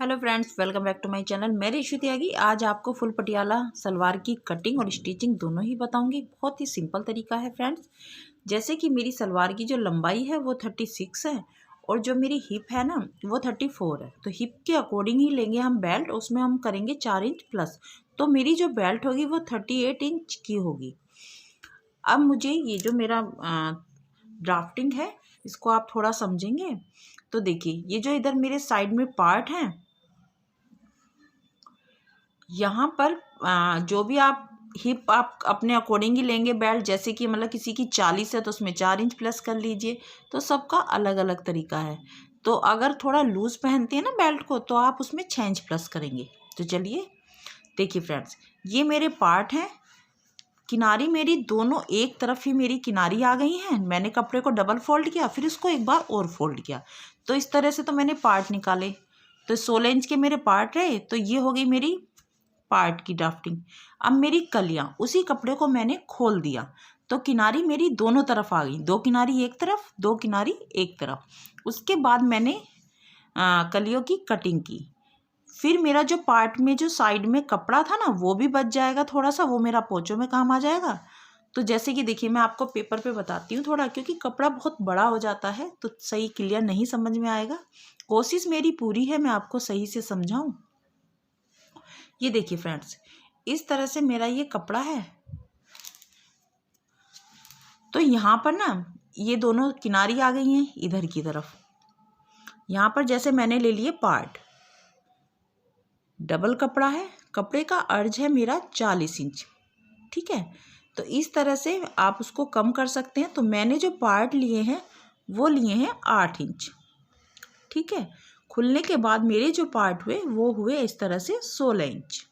Hello friends, welcome back to my channel. मैं ऋषि त्यागी आज आपको फुल पटियाला सलवार की कटिंग और स्टिचिंग दोनों ही बताऊंगी। बहुत ही सिंपल तरीका है फ्रेंड्स। जैसे कि मेरी सलवार की जो लंबाई है वो 36 है और जो मेरी हिप है ना वो 34 है। तो हिप के अकॉर्डिंग ही लेंगे हम बेल्ट, उसमें हम करेंगे 4 इंच प्लस। तो मेरी जो बेल्ट होगी वो 38 इंच की होगी। अब मुझे ये जो मेरा ड्राफ्टिंग है इसको आप थोड़ा समझेंगे तो देखिए, ये जो इधर मेरे साइड में पार्ट है यहाँ पर जो भी आप हिप आप अपने अकॉर्डिंग ही लेंगे बेल्ट। जैसे कि मतलब किसी की 40 है तो उसमें 4 इंच प्लस कर लीजिए। तो सबका अलग अलग तरीका है। तो अगर थोड़ा लूज पहनते हैं ना बेल्ट को तो आप उसमें 6 इंच प्लस करेंगे। तो चलिए देखिए फ्रेंड्स, ये मेरे पार्ट हैं। किनारी मेरी दोनों एक तरफ ही मेरी किनारी आ गई हैं। मैंने कपड़े को डबल फोल्ड किया, फिर इसको एक बार और फोल्ड किया। तो इस तरह से तो मैंने पार्ट निकाले। तो 16 इंच के मेरे पार्ट रहे। तो ये हो गई मेरी पार्ट की ड्राफ्टिंग। अब मेरी कलियां, उसी कपड़े को मैंने खोल दिया तो किनारी मेरी दोनों तरफ आ गई। 2 किनारी एक तरफ, 2 किनारी एक तरफ। उसके बाद मैंने कलियों की कटिंग की। फिर मेरा जो पार्ट में जो साइड में कपड़ा था ना वो भी बच जाएगा थोड़ा सा, वो मेरा पोंचों में काम आ जाएगा। तो जैसे कि देखिए, मैं आपको पेपर पे बताती हूँ थोड़ा, क्योंकि कपड़ा बहुत बड़ा हो जाता है तो सही क्लियर नहीं समझ में आएगा। कोशिश मेरी पूरी है मैं आपको सही से समझाऊं। ये देखिए फ्रेंड्स, इस तरह से मेरा ये कपड़ा है। तो यहाँ पर ना ये दोनों किनारी आ गई हैं इधर की तरफ। यहाँ पर जैसे मैंने ले लिए पार्ट, डबल कपड़ा है, कपड़े का अर्ज है मेरा 40 इंच। ठीक है, तो इस तरह से आप उसको कम कर सकते हैं। तो मैंने जो पार्ट लिए हैं वो लिए हैं 8 इंच। ठीक है, खुलने के बाद मेरे जो पार्ट हुए वो हुए इस तरह से 16 इंच।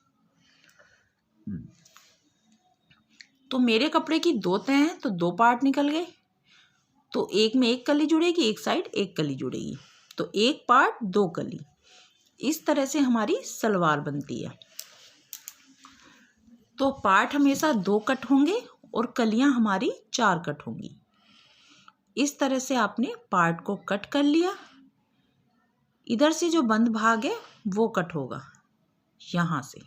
तो मेरे कपड़े की 2 तह हैं तो 2 पार्ट निकल गए। तो एक में एक कली जुड़ेगी, एक साइड एक कली जुड़ेगी। तो एक पार्ट 2 कली। इस तरह से हमारी सलवार बनती है। तो पार्ट हमेशा 2 कट होंगे और कलियां हमारी 4 कट होंगी। इस तरह से आपने पार्ट को कट कर लिया। इधर से जो बंद भाग है वो कट होगा यहाँ से।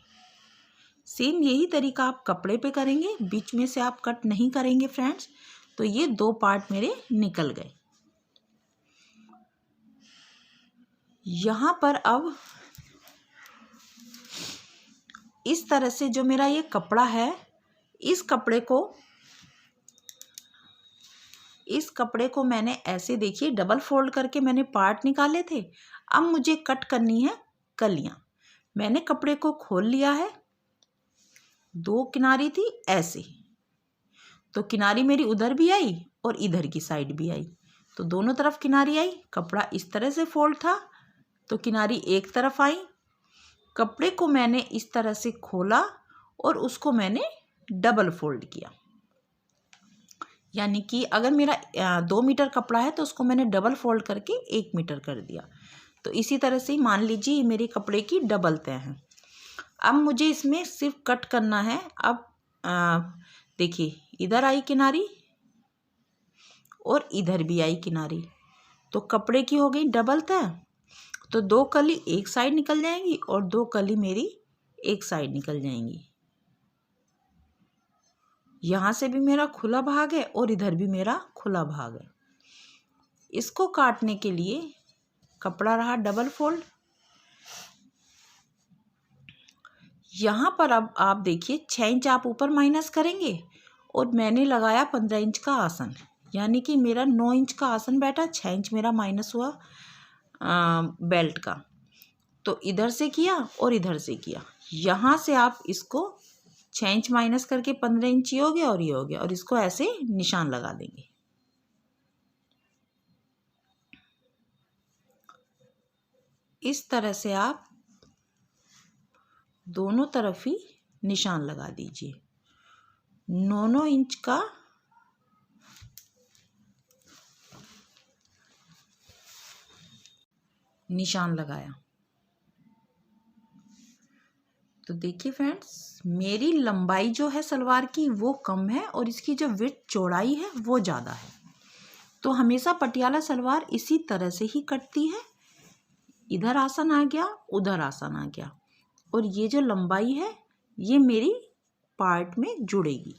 सेम यही तरीका आप कपड़े पे करेंगे, बीच में से आप कट नहीं करेंगे फ्रेंड्स। तो ये 2 पार्ट मेरे निकल गए। यहाँ पर अब इस तरह से जो मेरा ये कपड़ा है, इस कपड़े को मैंने ऐसे देखिए डबल फोल्ड करके मैंने पार्ट निकाले थे। अब मुझे कट करनी है कलियां। मैंने कपड़े को खोल लिया है, 2 किनारी थी ऐसे। तो किनारी मेरी उधर भी आई और इधर की साइड भी आई। तो दोनों तरफ किनारी आई। कपड़ा इस तरह से फोल्ड था तो किनारी एक तरफ आई। कपड़े को मैंने इस तरह से खोला और उसको मैंने डबल फोल्ड किया। यानी कि अगर मेरा 2 मीटर कपड़ा है तो उसको मैंने डबल फोल्ड करके 1 मीटर कर दिया। तो इसी तरह से मान लीजिए ये मेरे कपड़े की डबल तह है। अब मुझे इसमें सिर्फ कट करना है। अब देखिए, इधर आई किनारी और इधर भी आई किनारी। तो कपड़े की हो गई डबल तह। तो 2 कली एक साइड निकल जाएंगी और 2 कली मेरी एक साइड निकल जाएंगी। यहाँ से भी मेरा खुला भाग है और इधर भी मेरा खुला भाग है। इसको काटने के लिए कपड़ा रहा डबल फोल्ड। यहाँ पर अब आप देखिए 6 इंच आप ऊपर माइनस करेंगे और मैंने लगाया 15 इंच का आसन। यानी कि मेरा 9 इंच का आसन बैठा, 6 इंच मेरा माइनस हुआ बेल्ट का। तो इधर से किया और इधर से किया। यहाँ से आप इसको 6 इंच माइनस करके 15 इंच ये हो गया और ये हो गया, और इसको ऐसे निशान लगा देंगे। इस तरह से आप दोनों तरफ ही निशान लगा दीजिए। 9 इंच का निशान लगाया। तो देखिए फ्रेंड्स, मेरी लंबाई जो है सलवार की वो कम है और इसकी जो विड्थ चौड़ाई है वो ज़्यादा है। तो हमेशा पटियाला सलवार इसी तरह से ही कटती है। इधर आसन आ गया, उधर आसन आ गया, और ये जो लंबाई है ये मेरी पार्ट में जुड़ेगी।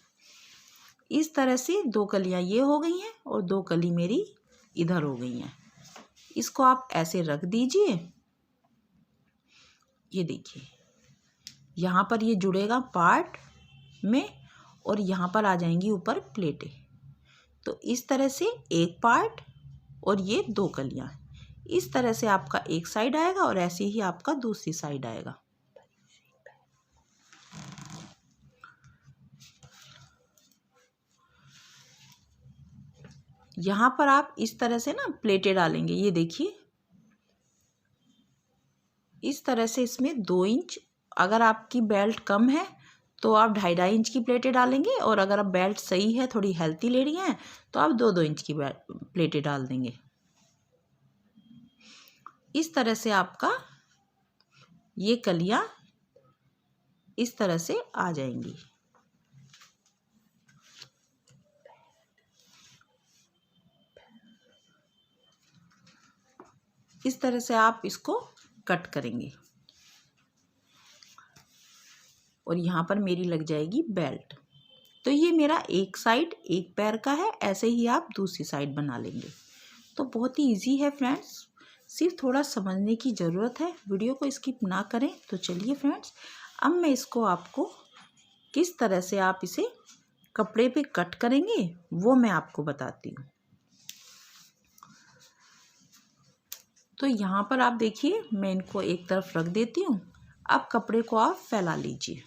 इस तरह से 2 कलियां ये हो गई हैं और 2 कली मेरी इधर हो गई हैं। इसको आप ऐसे रख दीजिए। ये देखिए यहाँ पर ये जुड़ेगा पार्ट में और यहाँ पर आ जाएंगी ऊपर प्लेटें। तो इस तरह से एक पार्ट और ये 2 कलियां, इस तरह से आपका एक साइड आएगा और ऐसे ही आपका दूसरी साइड आएगा। यहाँ पर आप इस तरह से ना प्लेटें डालेंगे। ये देखिए इस तरह से इसमें 2 इंच, अगर आपकी बेल्ट कम है तो आप 2.5 इंच की प्लेटें डालेंगे, और अगर आप बेल्ट सही है, थोड़ी हेल्थी लेडी हैं, तो आप 2-2 इंच की प्लेटें डाल देंगे। इस तरह से आपका ये कलियां इस तरह से आ जाएंगी। इस तरह से आप इसको कट करेंगे और यहाँ पर मेरी लग जाएगी बेल्ट। तो ये मेरा एक साइड एक पैर का है, ऐसे ही आप दूसरी साइड बना लेंगे। तो बहुत ही इजी है फ्रेंड्स, सिर्फ थोड़ा समझने की ज़रूरत है। वीडियो को स्किप ना करें। तो चलिए फ्रेंड्स, अब मैं इसको आपको किस तरह से आप इसे कपड़े पे कट करेंगे वो मैं आपको बताती हूँ। तो यहाँ पर आप देखिए मैं इनको एक तरफ रख देती हूँ। अब कपड़े को आप फैला लीजिए।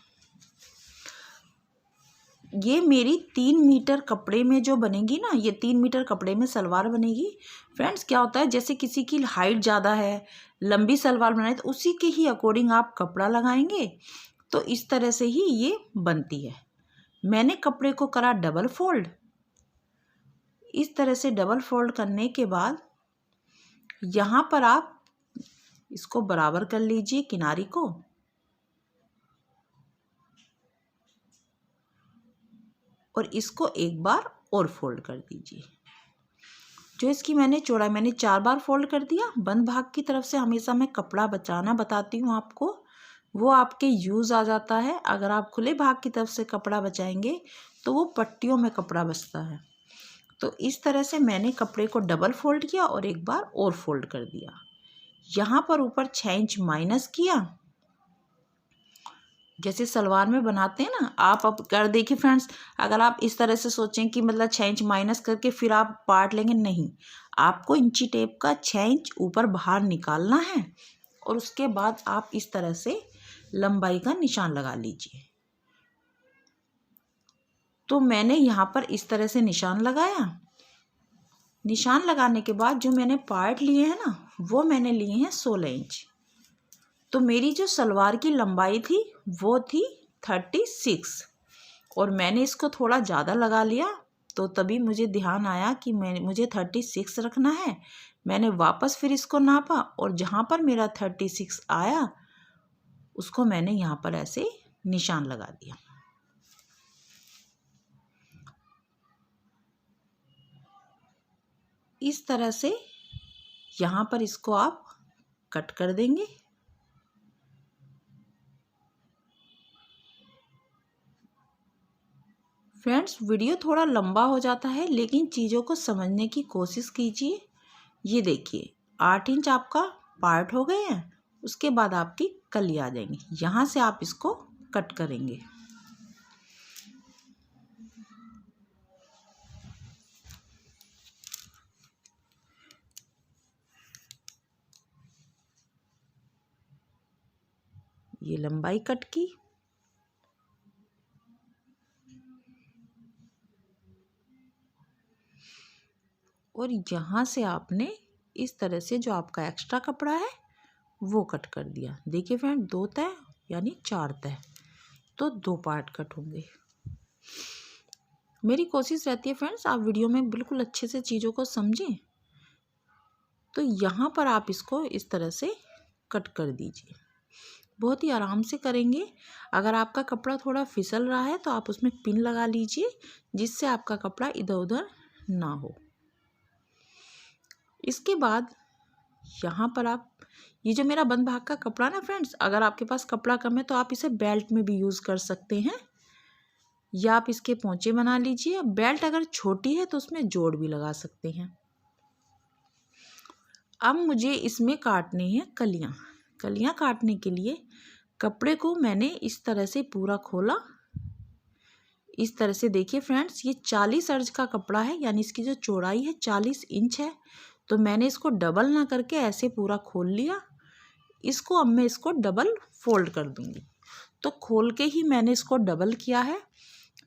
ये मेरी 3 मीटर कपड़े में जो बनेगी ना, ये 3 मीटर कपड़े में सलवार बनेगी। फ्रेंड्स क्या होता है, जैसे किसी की हाइट ज़्यादा है, लंबी सलवार बनाए, तो उसी के ही अकॉर्डिंग आप कपड़ा लगाएंगे तो इस तरह से ही ये बनती है। मैंने कपड़े को करा डबल फोल्ड। इस तरह से डबल फोल्ड करने के बाद यहाँ पर आप इसको बराबर कर लीजिए किनारी को, और इसको एक बार और फोल्ड कर दीजिए। जो इसकी मैंने चौड़ाई मैंने 4 बार फोल्ड कर दिया। बंद भाग की तरफ से हमेशा मैं कपड़ा बचाना बताती हूँ आपको, वो आपके यूज़ आ जाता है। अगर आप खुले भाग की तरफ से कपड़ा बचाएंगे तो वो पट्टियों में कपड़ा बचता है। तो इस तरह से मैंने कपड़े को डबल फोल्ड किया और एक बार और फोल्ड कर दिया। यहाँ पर ऊपर 6 इंच माइनस किया, जैसे सलवार में बनाते हैं ना। आप अब कर देखिए फ्रेंड्स, अगर आप इस तरह से सोचें कि मतलब 6 इंच माइनस करके फिर आप पार्ट लेंगे, नहीं, आपको इंची टेप का 6 इंच ऊपर बाहर निकालना है और उसके बाद आप इस तरह से लंबाई का निशान लगा लीजिए। तो मैंने यहाँ पर इस तरह से निशान लगाया। निशान लगाने के बाद जो मैंने पार्ट लिए हैं ना, वो मैंने लिए हैं 16 इंच। तो मेरी जो सलवार की लंबाई थी वो थी 36, और मैंने इसको थोड़ा ज़्यादा लगा लिया। तो तभी मुझे ध्यान आया कि मुझे 36 रखना है। मैंने वापस फिर इसको नापा और जहाँ पर मेरा 36 आया उसको मैंने यहाँ पर ऐसे निशान लगा दिया। इस तरह से यहाँ पर इसको आप कट कर देंगे। फ्रेंड्स वीडियो थोड़ा लंबा हो जाता है, लेकिन चीज़ों को समझने की कोशिश कीजिए। ये देखिए 8 इंच आपका पार्ट हो गए हैं, उसके बाद आपकी कली आ जाएंगी। यहाँ से आप इसको कट करेंगे। ये लंबाई कट की, और यहाँ से आपने इस तरह से जो आपका एक्स्ट्रा कपड़ा है वो कट कर दिया। देखिए फ्रेंड 2 तय यानी 4 तय, तो 2 पार्ट कट होंगे। मेरी कोशिश रहती है फ्रेंड्स आप वीडियो में बिल्कुल अच्छे से चीज़ों को समझें। तो यहाँ पर आप इसको इस तरह से कट कर दीजिए। बहुत ही आराम से करेंगे। अगर आपका कपड़ा थोड़ा फिसल रहा है तो आप उसमें पिन लगा लीजिए, जिससे आपका कपड़ा इधर उधर ना हो। इसके बाद यहाँ पर आप ये जो मेरा बंद भाग का कपड़ा ना फ्रेंड्स, अगर आपके पास कपड़ा कम है तो आप इसे बेल्ट में भी यूज़ कर सकते हैं, या आप इसके पोंचे बना लीजिए। बेल्ट अगर छोटी है तो उसमें जोड़ भी लगा सकते हैं। अब मुझे इसमें काटनी है कलियाँ। कलियाँ काटने के लिए कपड़े को मैंने इस तरह से पूरा खोला। इस तरह से देखिए फ्रेंड्स, ये 40 अर्ज का कपड़ा है, यानी इसकी जो चौड़ाई है 40 इंच है। तो मैंने इसको डबल ना करके ऐसे पूरा खोल लिया। इसको अब मैं इसको डबल फोल्ड कर दूंगी। तो खोल के ही मैंने इसको डबल किया है।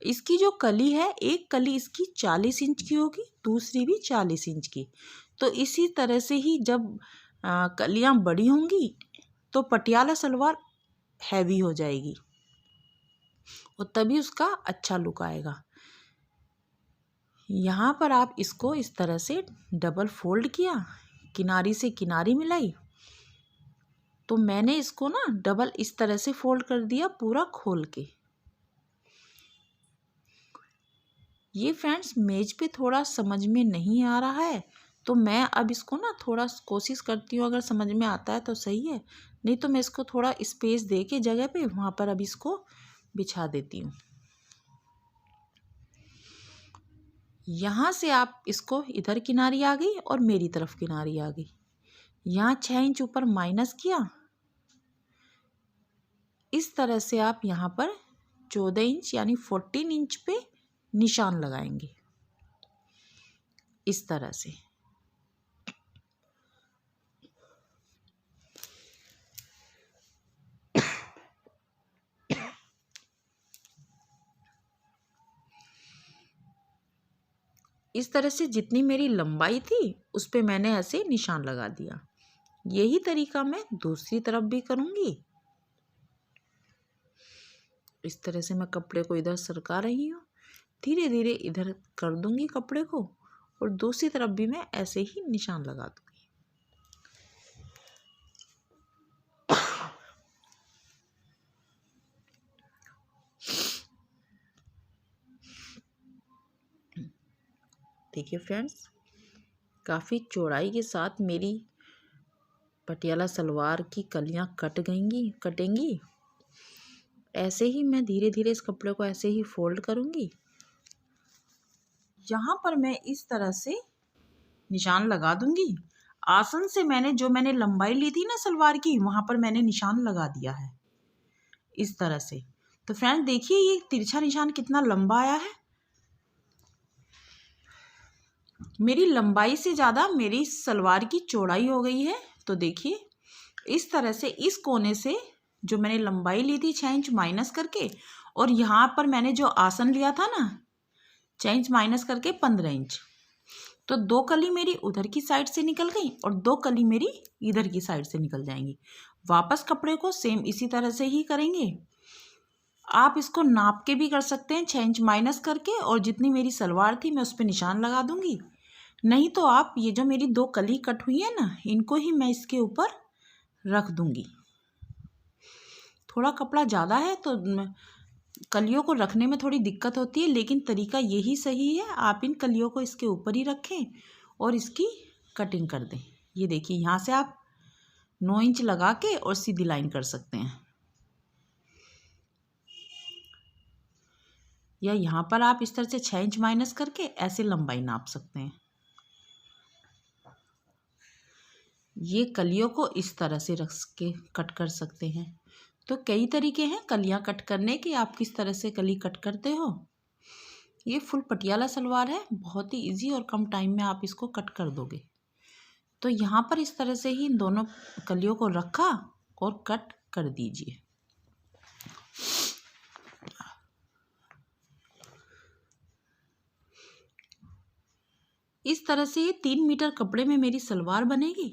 इसकी जो कली है, एक कली इसकी 40 इंच की होगी, दूसरी भी 40 इंच की। तो इसी तरह से ही जब कलियां बड़ी होंगी तो पटियाला सलवार हैवी हो जाएगी और तभी उसका अच्छा लुक आएगा। यहाँ पर आप इसको इस तरह से डबल फोल्ड किया, किनारी से किनारी मिलाई, तो मैंने इसको ना डबल इस तरह से फोल्ड कर दिया पूरा खोल के। ये फ्रेंड्स मेज पे थोड़ा समझ में नहीं आ रहा है, तो मैं अब इसको ना थोड़ा कोशिश करती हूँ, अगर समझ में आता है तो सही है, नहीं तो मैं इसको थोड़ा स्पेस दे के जगह पे वहाँ पर अब इसको बिछा देती हूँ। यहाँ से आप इसको, इधर किनारी आ गई और मेरी तरफ किनारी आ गई। यहाँ 6 इंच ऊपर माइनस किया। इस तरह से आप यहाँ पर 14 इंच यानी 14 इंच पे निशान लगाएंगे इस तरह से। इस तरह से जितनी मेरी लंबाई थी उस पे मैंने ऐसे निशान लगा दिया। यही तरीका मैं दूसरी तरफ भी करूँगी। इस तरह से मैं कपड़े को इधर सरका रही हूँ, धीरे धीरे इधर कर दूँगी कपड़े को, और दूसरी तरफ भी मैं ऐसे ही निशान लगा दूँगी। देखिए फ्रेंड्स, काफ़ी चौड़ाई के साथ मेरी पटियाला सलवार की कलियाँ कटेंगी। ऐसे ही मैं धीरे धीरे इस कपड़े को ऐसे ही फोल्ड करूँगी। यहाँ पर मैं इस तरह से निशान लगा दूँगी। आसन से मैंने लंबाई ली थी ना सलवार की, वहाँ पर मैंने निशान लगा दिया है इस तरह से। तो फ्रेंड्स देखिए, ये तिरछा निशान कितना लंबा आया है। मेरी लंबाई से ज़्यादा मेरी सलवार की चौड़ाई हो गई है। तो देखिए इस तरह से इस कोने से जो मैंने लंबाई ली थी 6 इंच माइनस करके, और यहाँ पर मैंने जो आसन लिया था ना 6 इंच माइनस करके 15 इंच, तो 2 कली मेरी उधर की साइड से निकल गई और 2 कली मेरी इधर की साइड से निकल जाएंगी। वापस कपड़े को सेम इसी तरह से ही करेंगे। आप इसको नाप के भी कर सकते हैं 6 इंच माइनस करके, और जितनी मेरी सलवार थी मैं उस पर निशान लगा दूंगी। नहीं तो आप ये जो मेरी 2 कली कट हुई है ना, इनको ही मैं इसके ऊपर रख दूंगी। थोड़ा कपड़ा ज़्यादा है तो कलियों को रखने में थोड़ी दिक्कत होती है, लेकिन तरीका यही सही है। आप इन कलियों को इसके ऊपर ही रखें और इसकी कटिंग कर दें। ये देखिए, यहाँ से आप 9 इंच लगा के और सीधी लाइन कर सकते हैं, या यहाँ पर आप इस तरह से 6 इंच माइनस करके ऐसे लंबाई नाप सकते हैं। ये कलियों को इस तरह से रख के कट कर सकते हैं। तो कई तरीके हैं कलियां कट करने के, आप किस तरह से कली कट करते हो। ये फुल पटियाला सलवार है, बहुत ही इजी और कम टाइम में आप इसको कट कर दोगे। तो यहाँ पर इस तरह से ही इन दोनों कलियों को रखा और कट कर दीजिए। इस तरह से ये 3 मीटर कपड़े में मेरी सलवार बनेगी।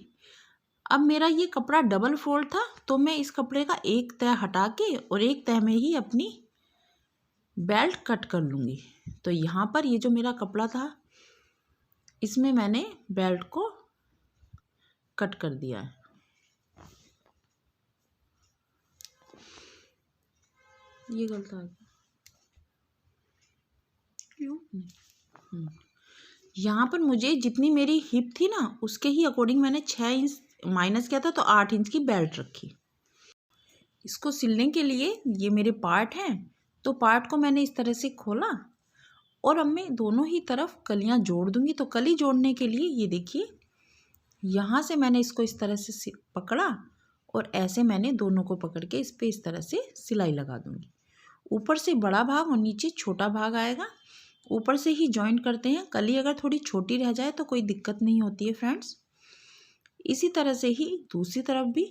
अब मेरा ये कपड़ा डबल फोल्ड था, तो मैं इस कपड़े का एक तह हटा के और एक तह में ही अपनी बेल्ट कट कर लूँगी। तो यहाँ पर ये जो मेरा कपड़ा था इसमें मैंने बेल्ट को कट कर दिया है। ये गलत आ गया क्यों? यहाँ पर मुझे जितनी मेरी हिप थी ना उसके ही अकॉर्डिंग मैंने 6 इंच माइनस किया था तो 8 इंच की बेल्ट रखी। इसको सिलने के लिए ये मेरे पार्ट हैं, तो पार्ट को मैंने इस तरह से खोला और अब मैं दोनों ही तरफ कलियां जोड़ दूंगी। तो कली जोड़ने के लिए ये देखिए, यहाँ से मैंने इसको इस तरह से पकड़ा और ऐसे मैंने दोनों को पकड़ के इस पर इस तरह से सिलाई लगा दूंगी। ऊपर से बड़ा भाग और नीचे छोटा भाग आएगा। ऊपर से ही जॉइंट करते हैं। कली अगर थोड़ी छोटी रह जाए तो कोई दिक्कत नहीं होती है फ्रेंड्स। इसी तरह से ही दूसरी तरफ भी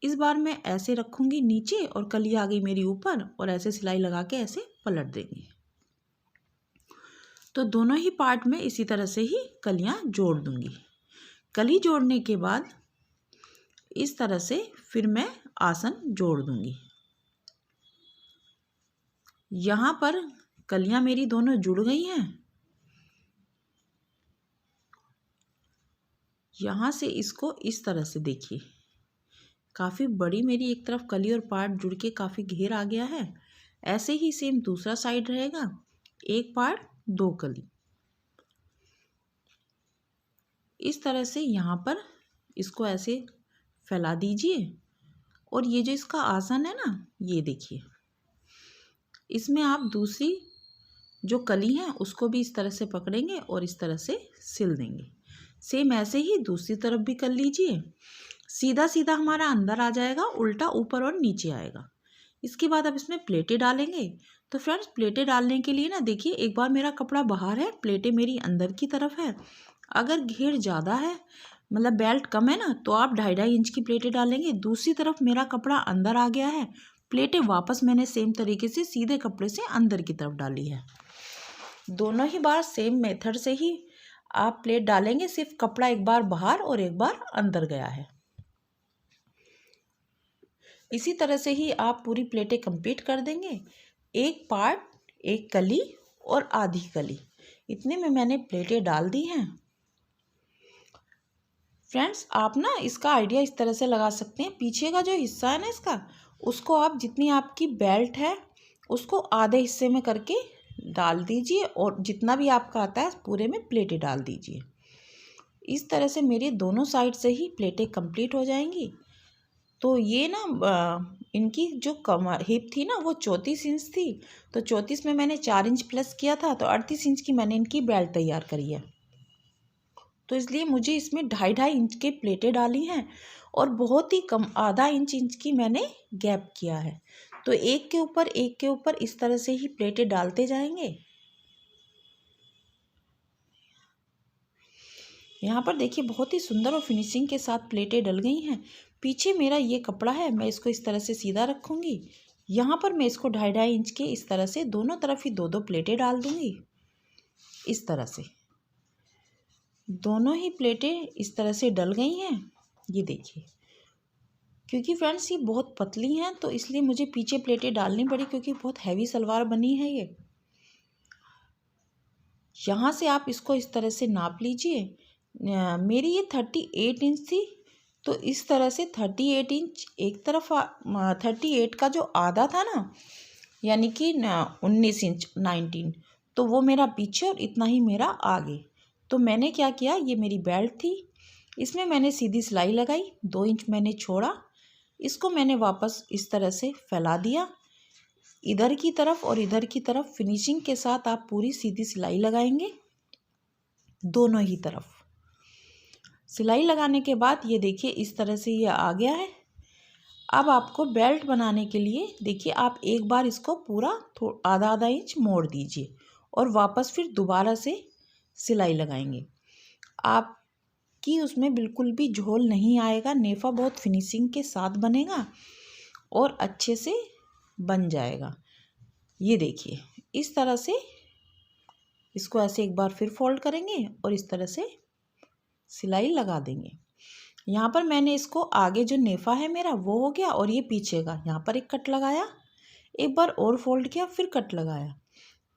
इस बार मैं ऐसे रखूंगी नीचे और कली आ गई मेरी ऊपर और ऐसे सिलाई लगा के ऐसे पलट देंगे। तो दोनों ही पार्ट में इसी तरह से ही कलियां जोड़ दूंगी। कली जोड़ने के बाद इस तरह से फिर मैं आसन जोड़ दूंगी। यहाँ पर कलियां मेरी दोनों जुड़ गई हैं। यहाँ से इसको इस तरह से देखिए, काफ़ी बड़ी मेरी एक तरफ कली और पार्ट जुड़ के काफ़ी घेर आ गया है। ऐसे ही सेम दूसरा साइड रहेगा, एक पार्ट दो कली। इस तरह से यहाँ पर इसको ऐसे फैला दीजिए और ये जो इसका आसन है ना, ये देखिए, इसमें आप दूसरी जो कली है उसको भी इस तरह से पकड़ेंगे और इस तरह से सिल देंगे। सेम ऐसे ही दूसरी तरफ भी कर लीजिए। सीधा सीधा हमारा अंदर आ जाएगा, उल्टा ऊपर और नीचे आएगा। इसके बाद अब इसमें प्लेटें डालेंगे। तो फ्रेंड्स, प्लेटें डालने के लिए ना देखिए, एक बार मेरा कपड़ा बाहर है, प्लेटें मेरी अंदर की तरफ है। अगर घेर ज़्यादा है, मतलब बेल्ट कम है ना, तो आप 2.5 इंच की प्लेटें डालेंगे। दूसरी तरफ मेरा कपड़ा अंदर आ गया है, प्लेटें वापस मैंने सेम तरीके से सीधे कपड़े से अंदर की तरफ डाली है। दोनों ही बार सेम मेथड से ही आप प्लेट डालेंगे, सिर्फ कपड़ा एक बार बाहर और एक बार अंदर गया है। इसी तरह से ही आप पूरी प्लेटें कंप्लीट कर देंगे। एक पार्ट, एक कली और आधी कली, इतने में मैंने प्लेटें डाल दी हैं। फ्रेंड्स, आप ना इसका आइडिया इस तरह से लगा सकते हैं, पीछे का जो हिस्सा है ना इसका, उसको आप जितनी आपकी बेल्ट है उसको आधे हिस्से में करके डाल दीजिए और जितना भी आपका आता है पूरे में प्लेटें डाल दीजिए। इस तरह से मेरी दोनों साइड से ही प्लेटें कंप्लीट हो जाएंगी। तो ये ना इनकी जो हिप थी ना वो 34 इंच थी, तो 34 में मैंने 4 इंच प्लस किया था, तो 38 इंच की मैंने इनकी बेल्ट तैयार करी है। तो इसलिए मुझे इसमें 2.5 इंच के प्लेटें डाली हैं और बहुत ही कम, आधा इंच की मैंने गैप किया है। तो एक के ऊपर इस तरह से ही प्लेटें डालते जाएंगे। यहाँ पर देखिए, बहुत ही सुंदर और फिनिशिंग के साथ प्लेटें डल गई हैं। पीछे मेरा ये कपड़ा है, मैं इसको इस तरह से सीधा रखूँगी। यहाँ पर मैं इसको 2.5 इंच के इस तरह से दोनों तरफ ही 2-2 प्लेटें डाल दूँगी। इस तरह से दोनों ही प्लेटें इस तरह से डल गई हैं, ये देखिए। क्योंकि फ्रेंड्स ये बहुत पतली हैं तो इसलिए मुझे पीछे प्लेटें डालनी पड़ी, क्योंकि बहुत हैवी सलवार बनी है ये। यहाँ से आप इसको इस तरह से नाप लीजिए। मेरी ये 38 इंच थी, तो इस तरह से 38 इंच एक तरफ, 38 का जो आधा था ना, यानी कि 19 इंच 19, तो वो मेरा पीछे और इतना ही मेरा आगे। तो मैंने क्या किया, ये मेरी बेल्ट थी, इसमें मैंने सीधी सिलाई लगाई, 2 इंच मैंने छोड़ा, इसको मैंने वापस इस तरह से फैला दिया। इधर की तरफ और इधर की तरफ फिनिशिंग के साथ आप पूरी सीधी सिलाई लगाएंगे, दोनों ही तरफ। सिलाई लगाने के बाद ये देखिए इस तरह से ये आ गया है। अब आपको बेल्ट बनाने के लिए देखिए, आप एक बार इसको पूरा आधा इंच मोड़ दीजिए और वापस फिर दोबारा से सिलाई लगाएंगे। आपकी उसमें बिल्कुल भी झोल नहीं आएगा, नेफा बहुत फिनिशिंग के साथ बनेगा और अच्छे से बन जाएगा। ये देखिए, इस तरह से इसको ऐसे एक बार फिर फोल्ड करेंगे और इस तरह से सिलाई लगा देंगे। यहाँ पर मैंने इसको आगे जो नेफा है मेरा वो हो गया और ये पीछे का, यहाँ पर एक कट लगाया, एक बार और फोल्ड किया, फिर कट लगाया,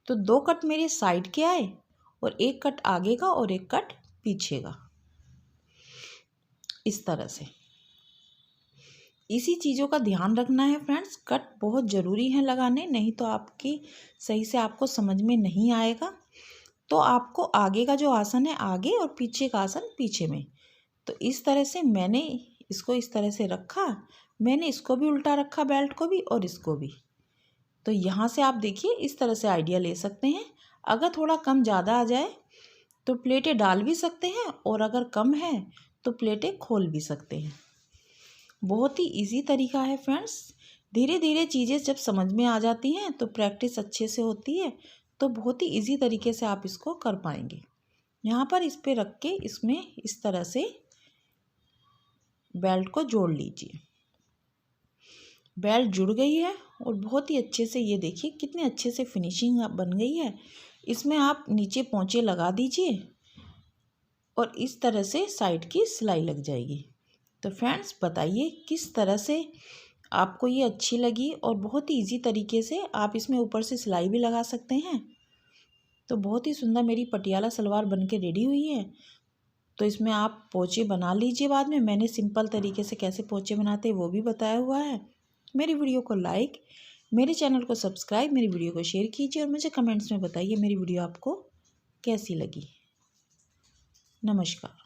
तो 2 कट मेरे साइड के आए और एक कट आगे का और एक कट पीछे का। इस तरह से इसी चीज़ों का ध्यान रखना है फ्रेंड्स, कट बहुत ज़रूरी है लगाने, नहीं तो आपकी सही से आपको समझ में नहीं आएगा। तो आपको आगे का जो आसन है आगे और पीछे का आसन पीछे में, तो इस तरह से मैंने इसको इस तरह से रखा, मैंने इसको भी उल्टा रखा बेल्ट को भी और इसको भी। तो यहाँ से आप देखिए इस तरह से आइडिया ले सकते हैं। अगर थोड़ा कम ज़्यादा आ जाए तो प्लेटें डाल भी सकते हैं और अगर कम है तो प्लेटें खोल भी सकते हैं। बहुत ही इजी तरीका है फ्रेंड्स। धीरे धीरे चीज़ें जब समझ में आ जाती हैं तो प्रैक्टिस अच्छे से होती है, तो बहुत ही इजी तरीके से आप इसको कर पाएंगे। यहाँ पर इस पे रख के इसमें इस तरह से बेल्ट को जोड़ लीजिए। बेल्ट जुड़ गई है और बहुत ही अच्छे से ये देखिए कितने अच्छे से फिनिशिंग बन गई है। इसमें आप नीचे पोंचे लगा दीजिए और इस तरह से साइड की सिलाई लग जाएगी। तो फ्रेंड्स बताइए किस तरह से आपको ये अच्छी लगी, और बहुत ही इजी तरीके से आप इसमें ऊपर से सिलाई भी लगा सकते हैं। तो बहुत ही सुंदर मेरी पटियाला सलवार बन के रेडी हुई है। तो इसमें आप पोंचे बना लीजिए बाद में। मैंने सिंपल तरीके से कैसे पोंचे बनाते हैं वो भी बताया हुआ है। मेरी वीडियो को लाइक, मेरे चैनल को सब्सक्राइब, मेरी वीडियो को शेयर कीजिए और मुझे कमेंट्स में बताइए मेरी वीडियो आपको कैसी लगी। नमस्कार।